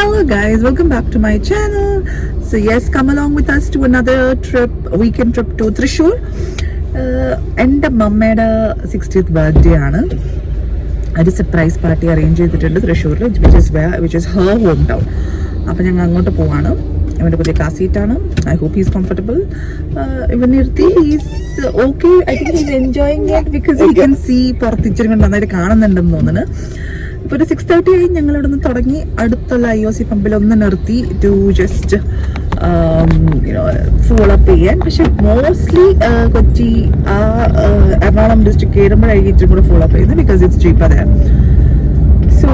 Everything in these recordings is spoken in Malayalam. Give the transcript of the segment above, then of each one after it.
Hello guys, welcome back to my channel. So yes, come along with us to another trip, weekend trip to Thrissur. എൻ്റെ മമ്മയുടെ 60th ബർത്ത്ഡേ ആണ്. ഒരു സർപ്രൈസ് പാർട്ടി അറേഞ്ച് ചെയ്തിട്ടുണ്ട് തൃശ്ശൂരിൽ, which is her home town. അപ്പം ഞങ്ങൾ അങ്ങോട്ട് പോവാണ്. ഇവൻ്റെ പുതിയ കാർ സീറ്റാണ്. I hope he's comfortable. ഇവൻ നിർത്തി he's okay. I think he's enjoying it because he can see പുറത്ത് ഇച്ചിരി കൊണ്ട് നന്നായിട്ട് കാണുന്നുണ്ടെന്ന് തോന്നുന്നു. ഇപ്പോൾ ഒരു 6:30 ആയി. ഞങ്ങൾ ഇവിടെ നിന്ന് തുടങ്ങി അടുത്തുള്ള IOC പമ്പിൽ ഒന്ന് നിർത്തി ടു ജസ്റ്റ് ഫുൾ അപ്പ് ചെയ്യാൻ. പക്ഷെ മോസ്റ്റ്ലി കൊച്ചി എറണാകുളം ഡിസ്ട്രിക്ട് കയറുമ്പോഴായിരിക്കും ഇച്ചിരി കൂടെ ഫുൾ അപ്പ് ചെയ്യുന്നത് because it's cheaper there. So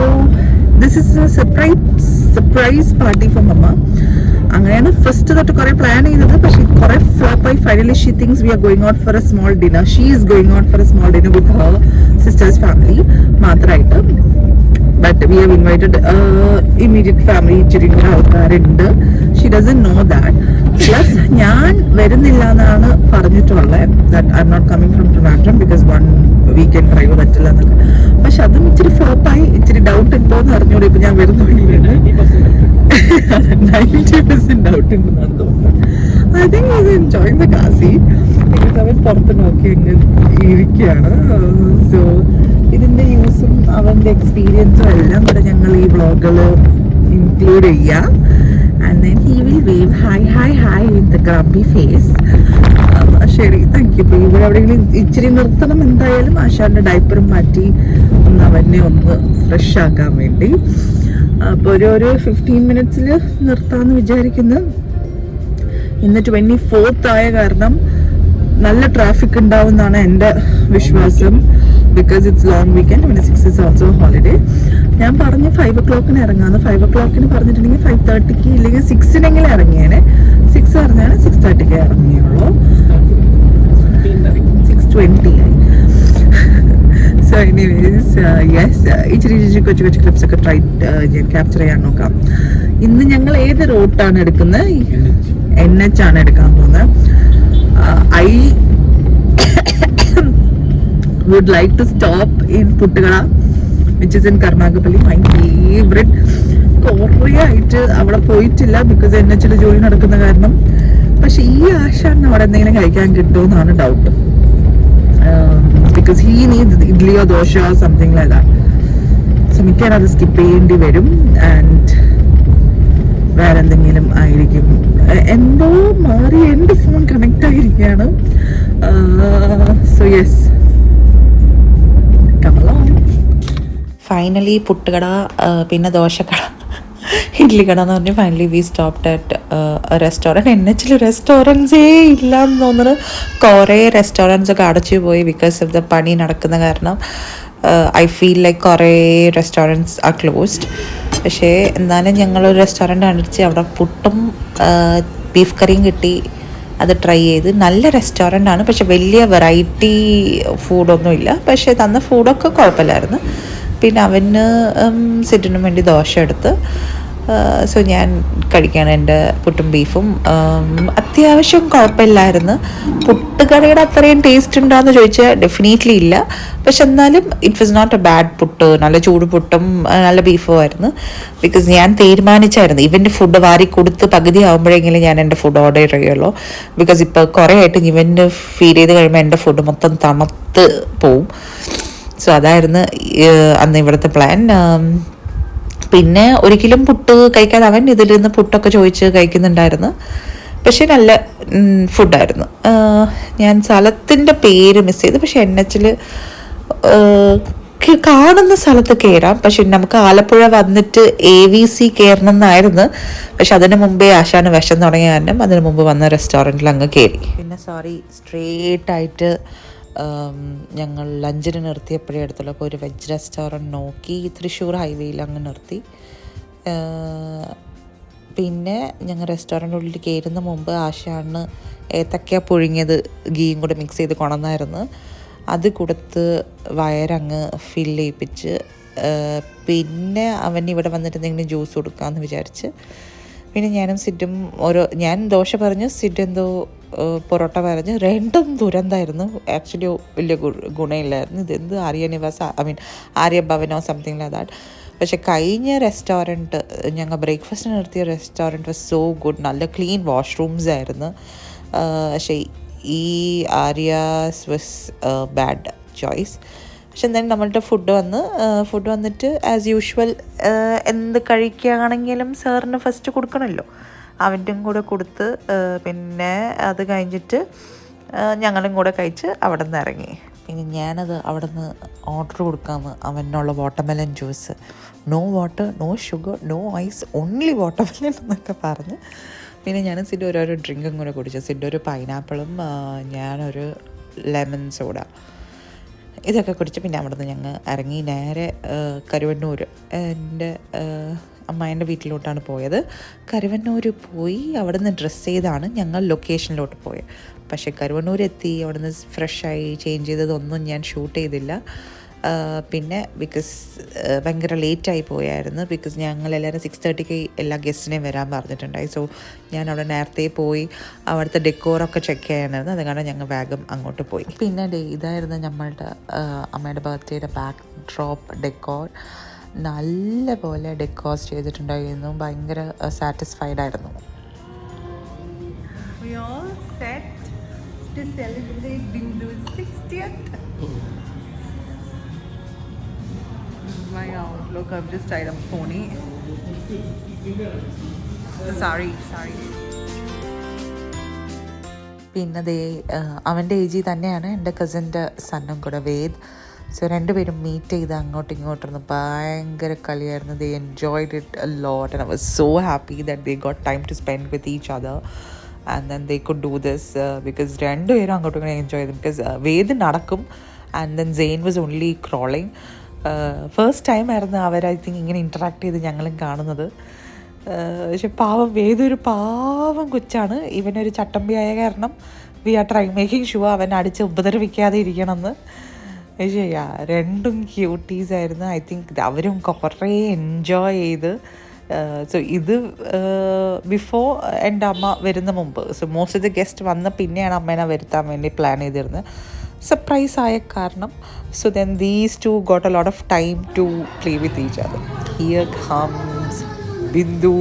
this is a surprise party for mamma. അങ്ങനെയാണ് ഫസ്റ്റ് തൊട്ട് കുറെ പ്ലാൻ ചെയ്തത്. പക്ഷെ കുറെ ഫ്ലോപ്പായി. Finally she thinks we are going out for a small dinner. She is going out for a small dinner with her sisters family മാത്രമായിട്ട്. But we have invited immediate family ഇച്ചിരി കൂടെ ആൾക്കാരുണ്ട്. She doesn't no that. Plus ഞാൻ വരുന്നില്ല എന്നാണ് പറഞ്ഞിട്ടുള്ളത്. That I'm not coming from Trivandrum because one weekend drive പറ്റില്ല എന്നൊക്കെ. പക്ഷെ അതും ഇച്ചിരി ഫ്ലോപ്പായി. ഇച്ചിരി ഡൗട്ട് ഉണ്ടോ എന്ന് അറിഞ്ഞൂടെ ഇപ്പൊ ഞാൻ വരുന്നില്ല. 90% ഡൗട്ട് ഉണ്ടെന്നാണ് തോന്നുന്നത്. I think is enjoying the car seat because അവൻ പുറത്ത് നോക്കി അങ്ങ് ഇരിക്കുകയാണ്. സോ ഇതിന്റെ യൂസും അവന്റെ എക്സ്പീരിയൻസും എല്ലാം കൂടെ ഞങ്ങൾ ഈ വ്ളോഗിൽ ഇൻക്ലൂഡ് ചെയ്യാം. And then he will wave hi with the grumpy face. ശരി, താങ്ക് യു. ഇപ്പോൾ ഇവിടെ എവിടെയെങ്കിലും ഇച്ചിരി നിർത്തണം എന്തായാലും. ആശാന്റെ ഡയപ്പറും മാറ്റി ഒന്ന് അവനെ ഒന്ന് ഫ്രഷ് ആക്കാൻ വേണ്ടി. അപ്പോൾ ഒരു 15 മിനിറ്റ്സിൽ നിർത്താമെന്ന് വിചാരിക്കുന്നു. ഇന്ന് 24th ആയ കാരണം നല്ല ട്രാഫിക് ഉണ്ടാവും എന്നാണ് എൻ്റെ വിശ്വാസം. Because it's long weekend. പിന്നെ 6 is ഓൾസോ ഹോളിഡേ. ഞാൻ പറഞ്ഞു 5 o'clock ഇറങ്ങാന്ന്. 5 o'clock പറഞ്ഞിട്ടുണ്ടെങ്കിൽ 5:30 ഇല്ലെങ്കിൽ 6 ഇറങ്ങിയേനെ. 6 പറഞ്ഞാൽ 6:30 ഇറങ്ങിയുള്ളൂ. 6:20 ആയി. സോ എനിവേസ് യെസ്, ഇച്ചിരി കൊച്ചു ക്ലിപ്സ് ഒക്കെ ഞാൻ ക്യാപ്ചർ ചെയ്യാൻ നോക്കാം. ഇന്ന് ഞങ്ങൾ ഏത് റൂട്ടാണ് എടുക്കുന്നത്? NH ആണ് എടുക്കാൻ പോകുന്നത്. I would like to stop in Puttukada, which is in Karnagapalli, my favorite. കുറേ ആയിട്ട് അവിടെ പോയിട്ടില്ല ബിക്കോസ് NH ജോലി നടക്കുന്ന കാരണം. പക്ഷെ ഈ ആശാന് അവിടെ എന്തെങ്കിലും കഴിക്കാൻ കിട്ടുമെന്നാണ് ഡൗട്ട്. ബിക്കോസ് ഹീ നീഡ്സ് ഇഡ്ലിയോ ദോശയോ സംതിങ് ലൈക്ക് ദാറ്റ്. സോ മിക്കവാറും അത് സ്കിപ്പ് ചെയ്യേണ്ടി വരും. ആൻഡ് വേറെ എന്തെങ്കിലും ആയിരിക്കും. എന്തോ മാറി എൻ്റെ ഫോൺ കണക്ട് ആയിരിക്കുകയാണ്. സോ യെസ്, ഫൈനലി പുട്ടുകട, പിന്നെ ദോശക്കട, ഇഡ്ലിക്കട എന്ന് പറഞ്ഞ് finally we stopped at restaurant. NH റെസ്റ്റോറൻറ്റ്സേ ഇല്ല എന്ന് തോന്നുന്നു. കുറേ റെസ്റ്റോറൻറ്റ്സ് ഒക്കെ അടച്ചു പോയി ബിക്കോസ് ഓഫ് ദ പണി നടക്കുന്ന കാരണം. ഐ ഫീൽ ലൈക്ക് കുറേ റെസ്റ്റോറൻറ്റ്സ് ആർ ക്ലോസ്ഡ്. പക്ഷേ എന്നാലും ഞങ്ങളൊരു റെസ്റ്റോറൻറ്റ് അടിച്ച് അവിടെ പുട്ടും ബീഫ് കറിയും കിട്ടി. അത് ട്രൈ ചെയ്ത്. നല്ല റെസ്റ്റോറൻ്റ് ആണ്, പക്ഷെ വലിയ വെറൈറ്റി ഫുഡൊന്നുമില്ല. പക്ഷേ തന്ന ഫുഡൊക്കെ കുഴപ്പമില്ലായിരുന്നു. പിന്നെ അവന് സിറ്റിനും വേണ്ടി ദോശ എടുത്ത്. സോ ഞാൻ കഴിക്കുകയാണ് എൻ്റെ പുട്ടും ബീഫും. അത്യാവശ്യം കുഴപ്പമില്ലായിരുന്നു. പുട്ടുകടയുടെ അത്രയും ടേസ്റ്റ് ഉണ്ടോയെന്ന് ചോദിച്ചാൽ ഡെഫിനറ്റ്ലി ഇല്ല. പക്ഷെ എന്നാലും it was not a bad puttu. നല്ല ചൂട് പുട്ടും നല്ല ബീഫും ആയിരുന്നു. ബിക്കോസ് ഞാൻ തീരുമാനിച്ചായിരുന്നു ഇവൻ്റെ ഫുഡ് വാരി കൊടുത്ത് പകുതി ആകുമ്പോഴെങ്കിലും ഞാൻ എൻ്റെ ഫുഡ് ഓർഡർ ചെയ്യുള്ളൂ. ബിക്കോസ് ഇപ്പോൾ കുറേ ആയിട്ട് ഇവൻ്റെ ഫീൽ ചെയ്ത് കഴിയുമ്പോൾ എൻ്റെ ഫുഡ് മൊത്തം തണുത്ത് പോവും. സോ അതായിരുന്നു അന്ന് ഇവിടുത്തെ പ്ലാൻ. പിന്നെ ഒരിക്കലും പുട്ട് കഴിക്കാതെ അവൻ ഇതിൽ നിന്ന് പുട്ടൊക്കെ ചോദിച്ച് കഴിക്കുന്നുണ്ടായിരുന്നു. പക്ഷെ നല്ല ഫുഡായിരുന്നു. ഞാൻ സ്ഥലത്തിൻ്റെ പേര് മിസ് ചെയ്തു. പക്ഷെ NH കാണുന്ന സ്ഥലത്ത് കയറാം. പക്ഷെ നമുക്ക് ആലപ്പുഴ വന്നിട്ട് AVC കയറണം എന്നായിരുന്നു. പക്ഷെ അതിന് മുമ്പേ ആശാന് വിഷം തുടങ്ങിയ കാരണം അതിന് മുമ്പ് വന്ന റെസ്റ്റോറൻറ്റിൽ അങ്ങ് കയറി. പിന്നെ സ്ട്രേറ്റ് ആയിട്ട് ഞങ്ങൾ ലഞ്ചിന് നിർത്തിയപ്പോഴേ അടുത്തുള്ള ഒരു വെജ് റെസ്റ്റോറൻറ്റ് നോക്കി തൃശ്ശൂർ ഹൈവേയിൽ അങ്ങ് നിർത്തി. പിന്നെ ഞങ്ങൾ റെസ്റ്റോറൻറ്റിനുള്ളിൽ കയറുന്ന മുമ്പ് ആശാണ് ഏത്തക്ക പുഴുങ്ങിയത് ഗീയും കൂടെ മിക്സ് ചെയ്ത് കൊണ്ടുവന്നായിരുന്നു. അത് കൊടുത്ത് വയറങ്ങ് ഫില്ല് ചെയ്യിപ്പിച്ച് പിന്നെ അവൻ ഇവിടെ വന്നിട്ട് എന്തെങ്കിലും ജ്യൂസ് കൊടുക്കാമെന്ന് വിചാരിച്ച്. പിന്നെ ഞാനും സിഡും ഞാൻ ദോശ പറഞ്ഞു, സിഡ് എന്തോ പൊറോട്ട പറഞ്ഞു. രണ്ടും ദുരന്തമായിരുന്നു. ആക്ച്വലി വലിയ ഗുണമില്ലായിരുന്നു. ഇതെന്ത് ആര്യ ഭവനോ സംതിങ് ലൈക്ക് ദാറ്റ്. പക്ഷെ കഴിഞ്ഞ റെസ്റ്റോറൻറ്റ് ഞങ്ങൾ ബ്രേക്ക്ഫാസ്റ്റ് നിർത്തിയ റെസ്റ്റോറൻറ്റ് വാസ് സോ ഗുഡ്. നല്ല ക്ലീൻ വാഷ്റൂംസ് ആയിരുന്നു. പക്ഷേ ഈ ആര്യാസ് വാസ് ബാഡ് ചോയ്സ്. പക്ഷെ എന്തായാലും നമ്മളുടെ ഫുഡ് വന്നിട്ട് ആസ് യൂഷ്വൽ എന്ത് കഴിക്കുകയാണെങ്കിലും സാറിന് ഫസ്റ്റ് കൊടുക്കണമല്ലോ. അവൻ്റെയും കൂടെ കൊടുത്ത് പിന്നെ അത് കഴിഞ്ഞിട്ട് ഞങ്ങളും കൂടെ കഴിച്ച് അവിടെ നിന്ന് ഇറങ്ങി. പിന്നെ ഞാനത് അവിടെ നിന്ന് ഓർഡർ കൊടുക്കാമെന്ന് അവനുള്ള watermelon juice, no water, no sugar, no ice, only watermelon എന്നൊക്കെ പറഞ്ഞ്. പിന്നെ ഞാൻ സിഡ് ഓരോരോ ഡ്രിങ്കും കൂടെ കുടിച്ചു. സിഡ് ഒരു പൈനാപ്പിളും ഞാനൊരു ലെമൺ സോഡ ഇതൊക്കെ കുടിച്ച് പിന്നെ അവിടെ നിന്ന് ഞങ്ങൾ ഇറങ്ങി നേരെ കരുവന്നൂർ എൻ്റെ അമ്മായിൻ്റെ വീട്ടിലോട്ടാണ് പോയത്. കരുവന്നൂർ പോയി അവിടെ നിന്ന് ഡ്രസ്സ് ചെയ്താണ് ഞങ്ങൾ ലൊക്കേഷനിലോട്ട് പോയത്. പക്ഷേ കരുവന്നൂർ എത്തി അവിടെ നിന്ന് ഫ്രഷായി ചേഞ്ച് ചെയ്തതൊന്നും ഞാൻ ഷൂട്ട് ചെയ്തില്ല. പിന്നെ ബിക്കോസ് ഭയങ്കര ലേറ്റായി പോയായിരുന്നു. ബിക്കോസ് ഞങ്ങളെല്ലാവരും 6:30 എല്ലാ ഗസ്റ്റിനെയും വരാൻ പറഞ്ഞിട്ടുണ്ടായി. സോ ഞാൻ അവിടെ നേരത്തെ പോയി അവിടുത്തെ ഡെക്കോറൊക്കെ ചെക്ക് ചെയ്യാനായിരുന്നു. അത് കാരണം ഞങ്ങൾ വേഗം അങ്ങോട്ട് പോയി. പിന്നെ ഇതായിരുന്നു നമ്മളുടെ അമ്മയുടെ ബർത്ത്ഡേയുടെ ബാക്ക് ഡ്രോപ്പ് ഡെക്കോർ. നല്ല പോലെ ഡെക്കോസ് ചെയ്തിട്ടുണ്ടായിരുന്നു. ഭയങ്കര സാറ്റിസ്ഫൈഡ് ആയിരുന്നു. We all set to celebrate Bindu's 60th. My outlook, I've just tied up pony. Sorry. പിന്നെ അവൻ്റെ ഏജ് തന്നെയാണ് എൻ്റെ കസിൻ്റെ സണ്ണും കൂടെ വേദ്. സോ രണ്ടുപേരും മീറ്റ് ചെയ്ത് അങ്ങോട്ടും ഇങ്ങോട്ടിരുന്ന് ഭയങ്കര കളിയായിരുന്നു. They enjoyed it a lot and I was so happy that they got time to spend with each other and then they could do this because രണ്ടുപേരും അങ്ങോട്ടും ഇങ്ങനെ എൻജോയ് ചെയ്തു. ബിക്കോസ് വേദ് നടക്കും and then Zain was only crawling. First time ആയിരുന്നു അവർ ഐ തിങ്ക് ഇങ്ങനെ ഇൻറ്ററാക്ട് ചെയ്ത് ഞങ്ങളും കാണുന്നത്. പക്ഷെ പാവം വേദൊരു പാവം കൊച്ചാണ്. ഇവനൊരു ചട്ടമ്പിയായ കാരണം we are try making sure അവൻ അടിച്ച് ഉപദ്രവിക്കാതെ ഇരിക്കണമെന്ന്. പക്ഷേ രണ്ടും ക്യൂട്ടീസ് ആയിരുന്നു. ഐ തിങ്ക് അവരും കുറേ എൻജോയ് ചെയ്ത്. സോ ഇത് ബിഫോർ എൻ്റെ അമ്മ വരുന്ന മുമ്പ്. So most of the guest വന്ന പിന്നെയാണ് അമ്മേനെ വരുത്താൻ വേണ്ടി പ്ലാൻ ചെയ്തിരുന്നത്. സർപ്രൈസ് ആയ കാരണം. So then these two got a lot of time to play with each other. Here comes Bindu.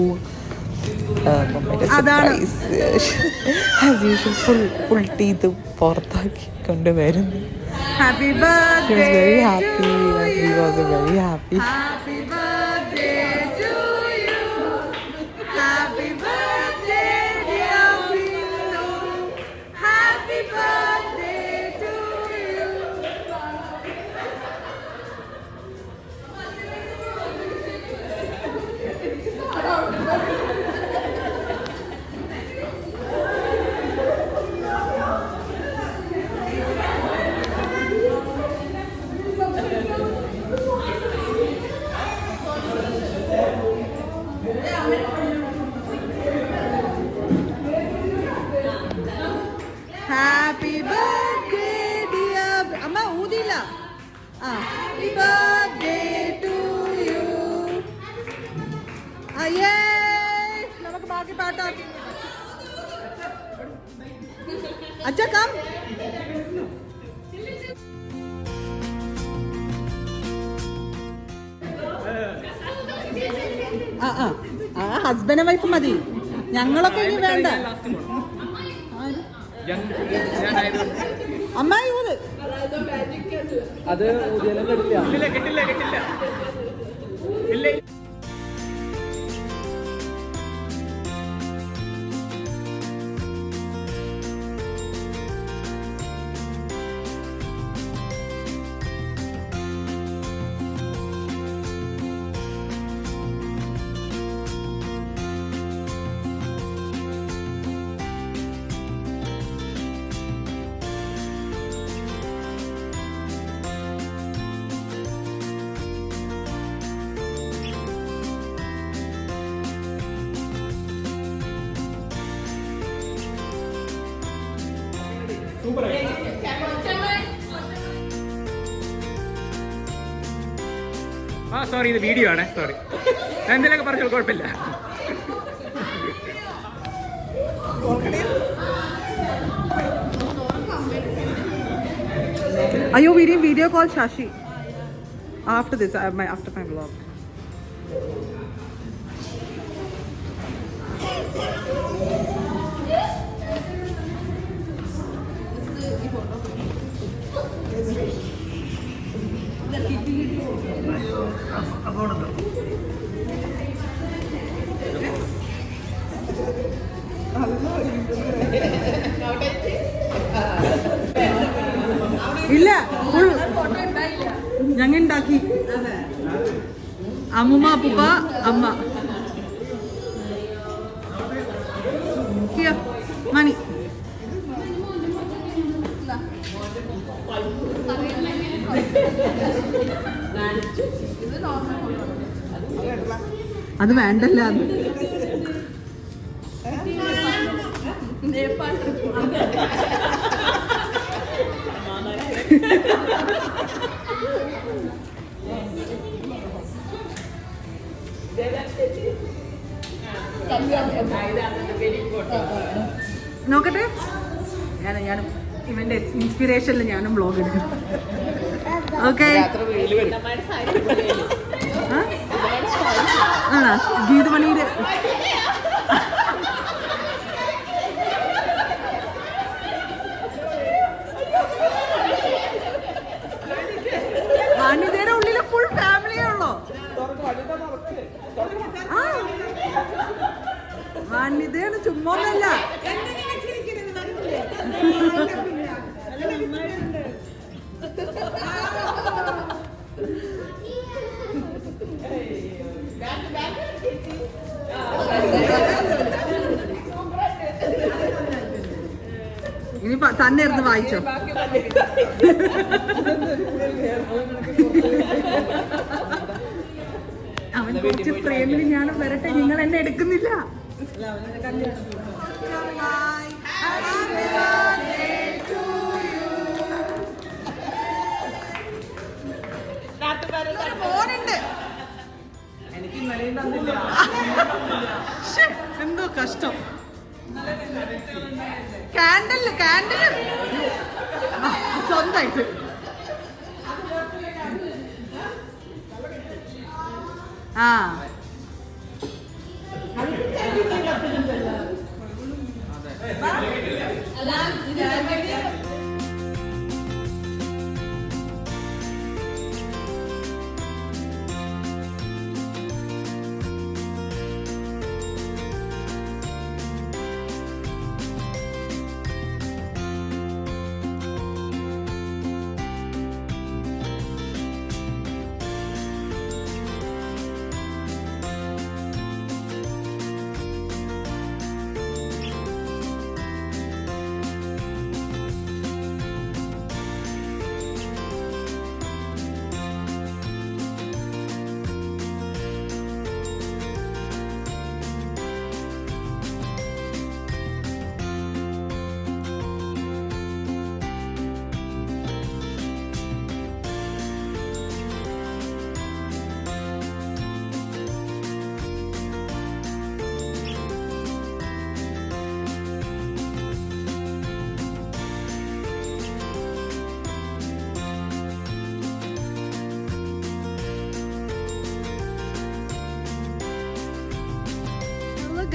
Surprise as usual full teeth പുറത്താക്കി കൊണ്ടുവരുന്നു. Happy birthday. He was very happy and we was very happy. Happy birthday to you. Happy birthday dear Bindu. Happy birthday to you. Happy birthday dear Amma udila. Happy birthday to you. Yay! Namak baaki paata. Acha come. Husband wife മതി. ഞങ്ങളൊക്കെ ഇനി വേണ്ട. അമ്മായി ഊത്. അത് കിട്ടില്ല. സോറി, ഇത് വീഡിയോ ആണ്. സോറി, ഞാൻ എന്തെങ്കിലുമൊക്കെ പറഞ്ഞാൽ കുഴപ്പമില്ല. Are you video call Shashi after this? After my vlog. ഇല്ല ഫുൾ ഞങ്ങൾ ഉണ്ടാക്കി അമ്മുമ്മ അപ്പൂപ്പ അമ്മ മണി അത് വേണ്ടല്ല നോക്കട്ടെ ഞാനും ഇവന്റെ ഇൻസ്പിറേഷനിൽ ഞാനും ബ്ലോഗ് എടുക്കും. ഓക്കെ ആണോ ഗീതമണിയുടെ വാണിജ്യയുടെ ഉള്ളില് ഫുൾ ഫാമിലിയേ ഉള്ളോ? വാണിജ്യാണ് ചുമ്മാ ഒന്നല്ല. ഇനി തന്നെ ഇരുന്ന് വായിച്ചോ. അവൻ കുറച്ച് പ്രേമിൽ ഞാനും വരട്ടെ, നിങ്ങൾ എന്നെ എടുക്കുന്നില്ല. എന്തോ കഷ്ടം. കാൻഡില് സ്വന്തമായിട്ട് ആ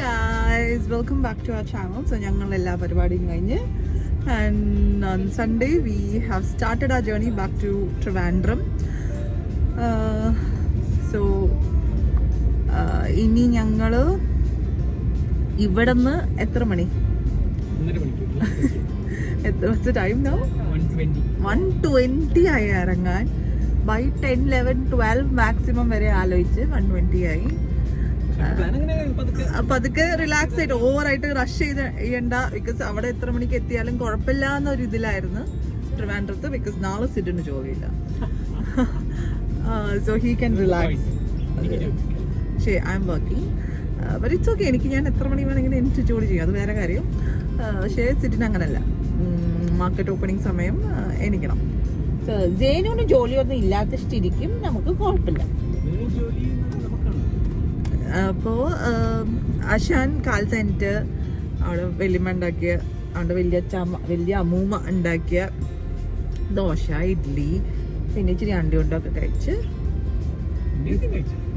guys, welcome back to our channel. So ഞങ്ങൾ എല്ലാ പരിപാടിയും കഴിഞ്ഞ് and on Sunday we have started our journey back to Trivandrum. So ഇനി ഞങ്ങൾ ഇവിടുന്ന് എത്ര മണി എത്ര ടൈം നോ 1:20 ആയി ഇറങ്ങാൻ. ബൈ 10, 11, 12 മാക്സിമം വരെ ആലോചിച്ച് 1:20 ആയി. പതുക്കെ റിലാക്സ് ആയിട്ട് ഓവറായിട്ട് റഷ് ചെയ്യണ്ട. ബിക്കോസ് അവിടെ എത്ര മണിക്ക് എത്തിയാലും കുഴപ്പമില്ല എന്നൊരു ഇതിലായിരുന്നു ട്രിവാൻഡ്രത്ത്. ബിക്കോസ് നാളെ സിറ്റിന് ജോലിയില്ല. So he can relax. പക്ഷേ I am working but it's okay. ഞാൻ എത്ര മണി വേണമെങ്കിലും എനിക്ക് ജോലി ചെയ്യും, അത് വേറെ കാര്യം. പക്ഷേ സിറ്റിന് അങ്ങനല്ല. മാർക്കറ്റ് ഓപ്പണിംഗ് സമയം എണീക്കണം. ജേനുവിന് ജോലിയൊന്നും ഇല്ലാത്ത സ്ഥിതിക്കും നമുക്ക് കുഴപ്പമില്ല. അപ്പോൾ ആശാൻ കാലത്ത് എനിക്ക് അവിടെ വല്യമ്മ ഉണ്ടാക്കിയ, അവിടെ വലിയ അമ്മൂമ്മ ഉണ്ടാക്കിയ ദോശ, ഇഡ്ഡലി, പിന്നെ ഇച്ചിരി അണ്ടി കൊണ്ടൊക്കെ കഴിച്ച്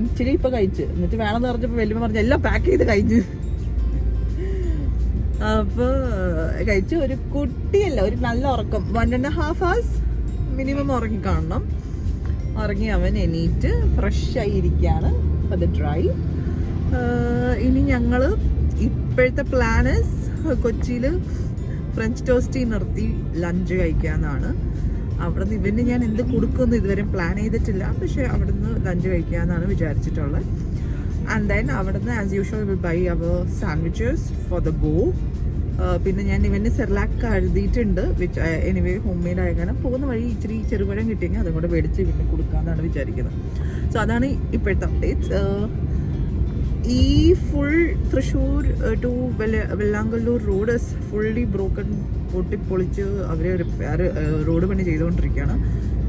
ഇച്ചിരി ഇപ്പൊ കഴിച്ച്, എന്നിട്ട് വേണമെന്ന് പറഞ്ഞപ്പോ വലിയ പറഞ്ഞ എല്ലാം പാക്ക് ചെയ്ത് കഴിച്ച്. അപ്പൊ കഴിച്ച് ഒരു കുട്ടിയല്ല, ഒരു നല്ല ഉറക്കം 1.5 hours മിനിമം ഉറങ്ങി കാണണം. ഉറങ്ങി അവൻ എണീറ്റ് ഫ്രഷ് ആയിരിക്കുകയാണ് ഫോർ ദ ഡ്രൈവ്. ഇനി ഞങ്ങള് ഇപ്പോഴത്തെ പ്ലാനസ് കൊച്ചിയിൽ ഫ്രഞ്ച് ടോസ്റ്റി നിർത്തി ലഞ്ച് കഴിക്കാന്നാണ്. അവിടെ നിന്ന് ഇവന് ഞാൻ എന്ത് കൊടുക്കുമെന്ന് ഇതുവരെ പ്ലാൻ ചെയ്തിട്ടില്ല, പക്ഷെ അവിടെ നിന്ന് ലഞ്ച് കഴിക്കാന്നാണ് വിചാരിച്ചിട്ടുള്ളത്. ആൻഡ് ദെൻ അവിടെ നിന്ന് as usual will buy our sandwiches for the go. പിന്നെ ഞാൻ ഇവന് സെർലാക്ക് എഴുതിയിട്ടുണ്ട്, വിച്ച് എനിവേ ഹോം മെയ്ഡ് ആയ കാരണം പോകുന്ന വഴി ഇച്ചിരി ചെറുപഴം കിട്ടിയെങ്കിൽ അതും കൂടെ മേടിച്ച് ഇവന് കൊടുക്കാമെന്നാണ് വിചാരിക്കുന്നത്. സോ അതാണ് ഇപ്പോഴത്തെ അപ്ഡേറ്റ്സ്. ഈ full Thrissur to Vellangallur road is fully broken, പൊട്ടിപ്പൊളിച്ച് അവർ റിപ്പയർ റോഡ് പണി ചെയ്തുകൊണ്ടിരിക്കുകയാണ്.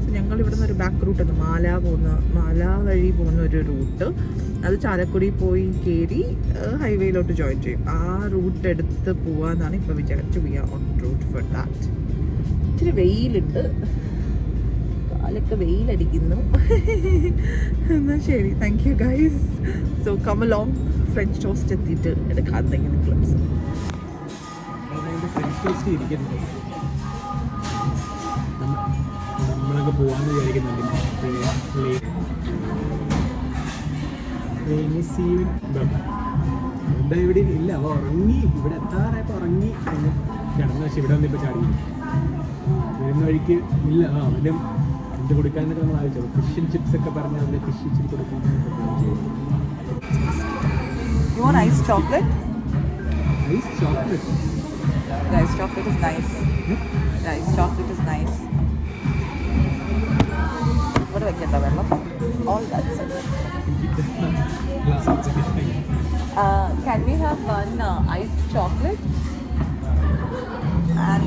സോ ഞങ്ങൾ ഇവിടെ നിന്ന് ഒരു ബാക്ക് റൂട്ട് ഉണ്ട്, മാല വഴി പോകുന്ന ഒരു റൂട്ട്, അത് ചാലക്കുടി പോയി കയറി ഹൈവേയിലോട്ട് ജോയിൻ ചെയ്യും. ആ റൂട്ട് എടുത്ത് പോവാന്നാണ് ഇപ്പോൾ വിചാരിച്ചു. We are on route for that. ഇച്ചിരി വെയിലുണ്ട്, കാലൊക്കെ വെയിലടിക്കുന്നു. എന്നാൽ ശരി, thank you guys. So come along. French toast എത്തിയിട്ട് എടുക്കാം എന്തെങ്കിലും ക്ലിപ്സ്. നമ്മളൊക്കെ പോവാന്ന് വിചാരിക്കുന്നുണ്ട്. എന്താ ഇവിടെ ഇല്ല, അവ ഉറങ്ങി, ഇവിടെ എത്താറായപ്പോൾ ഉറങ്ങി കിടന്ന. പക്ഷെ ഇവിടെ വന്നിപ്പോൾ ചാടി വരുന്ന വഴിക്ക് ഇല്ല. അവനും എന്ത് കൊടുക്കാന്നൊക്കെ നമ്മൾ ആലോചിച്ചത്. ഫിഷ് ആൻഡ് ചിപ്സ് ഒക്കെ പറഞ്ഞ് അവൻ്റെ ഫിഷ് ഇച്ചിരി കൊടുക്കാനൊക്കെ. You want iced chocolate? Ice chocolate. The iced chocolate is nice. The iced chocolate is nice. ഇവിടെ വെക്കണ്ട വെള്ളം. All that said. Can we have one iced chocolate? And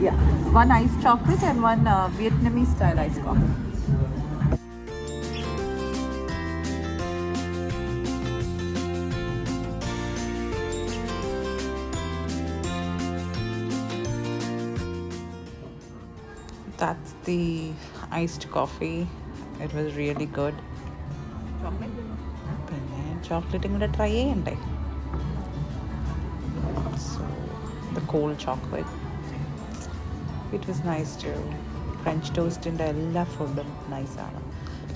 yeah, one iced chocolate and one Vietnamese style iced coffee. That's the iced coffee. It was really good. Chocolate? പിന്നെ ചോക്ലേറ്റും കൂടെ ട്രൈ ചെയ്യണ്ടേ. So the cold chocolate, it was nice too. French toastൻ്റെ എല്ലാ ഫുഡും നൈസാണ്.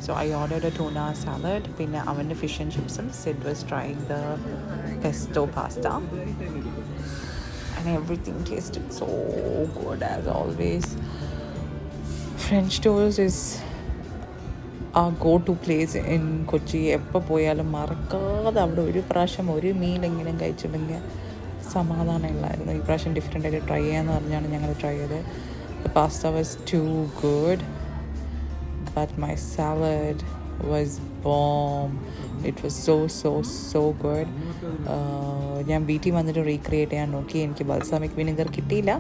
So I ordered a tuna salad. പിന്നെ അവൻ്റെ ഫിഷ് ആൻഡ് ചിപ്സും. Sid was trying the pesto pasta. And everything tasted so good as always. French toast is our go-to place in Kochi. എപ്പോൾ പോയാലും മറക്കാതെ അവിടെ ഒരു പ്രാവശ്യം ഒരു മീലെങ്കിലും കഴിച്ചിട്ടുണ്ടെങ്കിൽ സമാധാനമില്ലായിരുന്നു. ഈ പ്രാവശ്യം ഡിഫറെൻ്റ് ആയിട്ട് ട്രൈ ചെയ്യാമെന്ന് പറഞ്ഞാണ് ഞങ്ങൾ ട്രൈ ചെയ്തത്. The pasta was too good, but my salad was bomb. It was so good. ഞാൻ വീട്ടിൽ വന്നിട്ട് റീക്രിയേറ്റ് ചെയ്യാൻ നോക്കി. എനിക്ക് ബൽസാമിക് വിനെഗർ കിട്ടിയില്ല.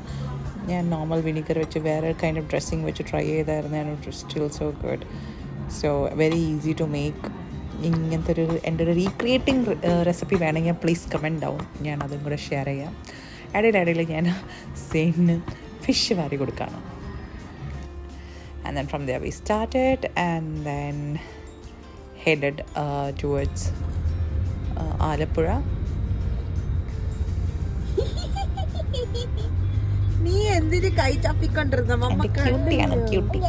ഞാൻ നോർമൽ വിനെഗർ വെച്ച് വേറെ കൈൻഡ് ഓഫ് ഡ്രസ്സിങ് വെച്ച് ട്രൈ ചെയ്തായിരുന്നു. And it was still so good. So very easy to make. ഇങ്ങനത്തെ എൻ്റെ ഒരു റീക്രിയേറ്റിംഗ് റെസിപ്പി വേണമെങ്കിൽ പ്ലീസ് കമൻറ്റ് ഡൗൺ, ഞാൻ അതും കൂടെ ഷെയർ ചെയ്യാം. ഇടയിൽ ഞാൻ സെയിന് ഫിഷ് വാരി കൊടുക്കുകയാണ്. And then from there we started and then headed towards Alappuzha. നീ എന്തിന് കൈ ചപ്പിക്കൊണ്ടിരുന്ന ക്യൂട്ടിയാണ് ക്യൂട്ടി.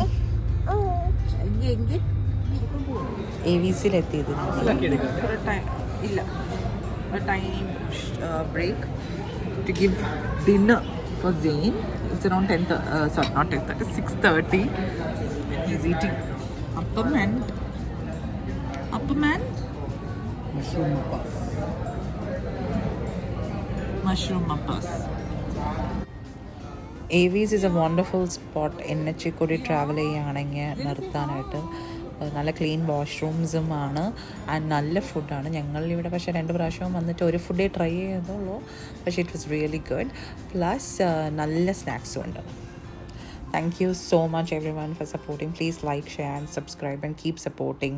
AVC-ലെത്തിയത് ഇല്ല, a tiny break to give dinner for Zain. It's around 6:30. He's eating appam and mushroom mappas. AV's is a wonderful spot. എന്നെ ട്രാവൽ ചെയ്യുകയാണെങ്കിൽ നിർത്താനായിട്ട് നല്ല ക്ലീൻ വാഷ്റൂംസും ആണ് ആൻഡ് നല്ല ഫുഡാണ്. ഞങ്ങളിവിടെ പക്ഷേ 2 പ്രാവശ്യവും വന്നിട്ട് ഒരു ഫുഡേ ട്രൈ ചെയ്തുള്ളൂ, പക്ഷേ it was really good. Plus നല്ല സ്നാക്സും ഉണ്ട്. Thank you so much everyone for supporting. Please like, share and subscribe and keep supporting.